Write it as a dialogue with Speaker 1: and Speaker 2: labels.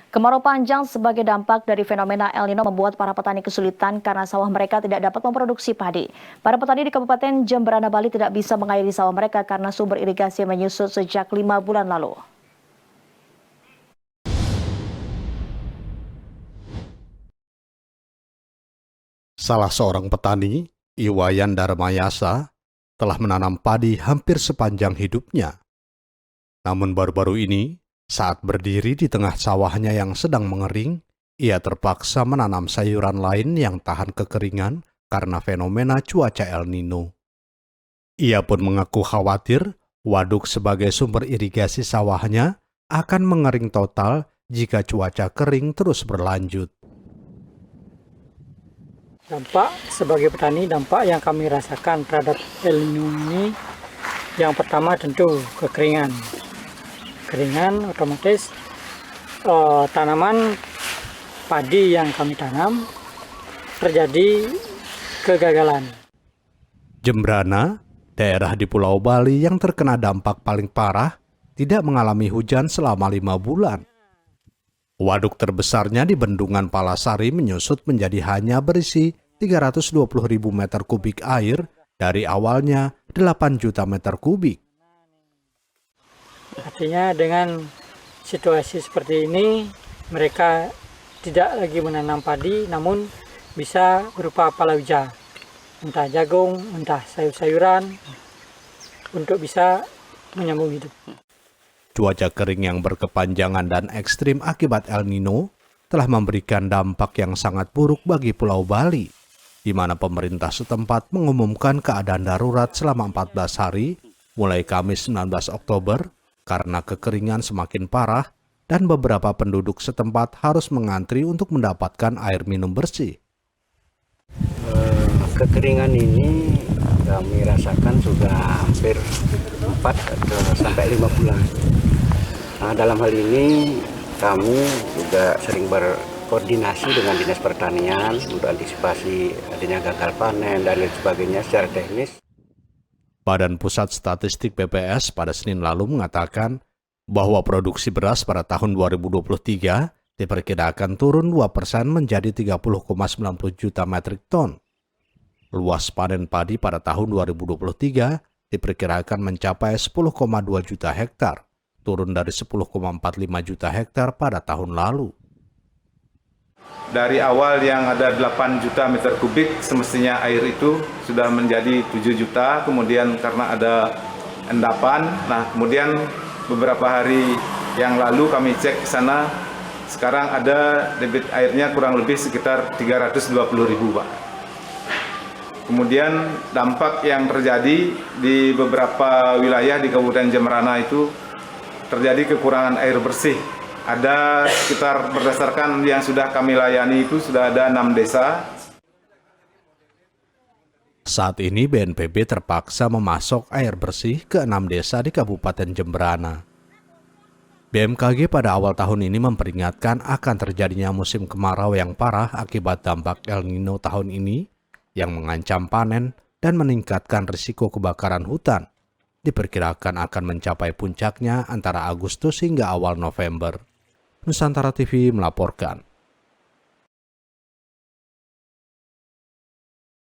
Speaker 1: Kemarau panjang sebagai dampak dari fenomena El Nino membuat para petani kesulitan karena sawah mereka tidak dapat memproduksi padi. Para petani di Kabupaten Jemberana, Bali tidak bisa mengairi sawah mereka karena sumber irigasi menyusut sejak 5 bulan lalu.
Speaker 2: Salah seorang petani, Iwayan Darmayasa, telah menanam padi hampir sepanjang hidupnya. Namun baru-baru ini, saat berdiri di tengah sawahnya yang sedang mengering, ia terpaksa menanam sayuran lain yang tahan kekeringan karena fenomena cuaca El Nino. Ia pun mengaku khawatir waduk sebagai sumber irigasi sawahnya akan mengering total jika cuaca kering terus berlanjut.
Speaker 3: Dampak sebagai petani, dampak yang kami rasakan terhadap El Nino ini, yang pertama tentu kekeringan. Keringan otomatis tanaman padi yang kami tanam terjadi kegagalan.
Speaker 2: Jemberana, daerah di Pulau Bali yang terkena dampak paling parah, tidak mengalami hujan selama 5 bulan. Waduk terbesarnya di Bendungan Palasari menyusut menjadi hanya berisi 320.000 meter kubik air dari awalnya 8 juta meter kubik.
Speaker 3: Artinya dengan situasi seperti ini, mereka tidak lagi menanam padi, namun bisa berupa palawija, entah jagung, entah sayur-sayuran, untuk bisa menyambung hidup.
Speaker 2: Cuaca kering yang berkepanjangan dan ekstrim akibat El Nino telah memberikan dampak yang sangat buruk bagi Pulau Bali, di mana pemerintah setempat mengumumkan keadaan darurat selama 14 hari, mulai Kamis 19 Oktober, karena kekeringan semakin parah dan beberapa penduduk setempat harus mengantri untuk mendapatkan air minum bersih.
Speaker 4: Kekeringan ini kami rasakan sudah hampir 4-5 bulan. Nah, dalam hal ini kami juga sering berkoordinasi dengan Dinas Pertanian untuk antisipasi adanya gagal panen dan lain sebagainya secara teknis.
Speaker 2: Badan Pusat Statistik BPS pada Senin lalu mengatakan bahwa produksi beras pada tahun 2023 diperkirakan turun 2% menjadi 30,90 juta metrik ton. Luas panen padi pada tahun 2023 diperkirakan mencapai 10,2 juta hektar, turun dari 10,45 juta hektar pada tahun lalu.
Speaker 5: Dari awal yang ada 8 juta meter kubik, semestinya air itu sudah menjadi 7 juta, kemudian karena ada endapan, nah kemudian beberapa hari yang lalu kami cek ke sana, sekarang ada debit airnya kurang lebih sekitar 320.000, Pak. Kemudian dampak yang terjadi di beberapa wilayah di Kabupaten Jemberana itu terjadi kekurangan air bersih. Ada sekitar berdasarkan yang sudah kami layani itu sudah ada 6 desa.
Speaker 2: Saat ini BNPB terpaksa memasok air bersih ke 6 desa di Kabupaten Jemberana. BMKG pada awal tahun ini memperingatkan akan terjadinya musim kemarau yang parah akibat dampak El Nino tahun ini yang mengancam panen dan meningkatkan risiko kebakaran hutan. Diperkirakan akan mencapai puncaknya antara Agustus hingga awal November. Nusantara TV melaporkan.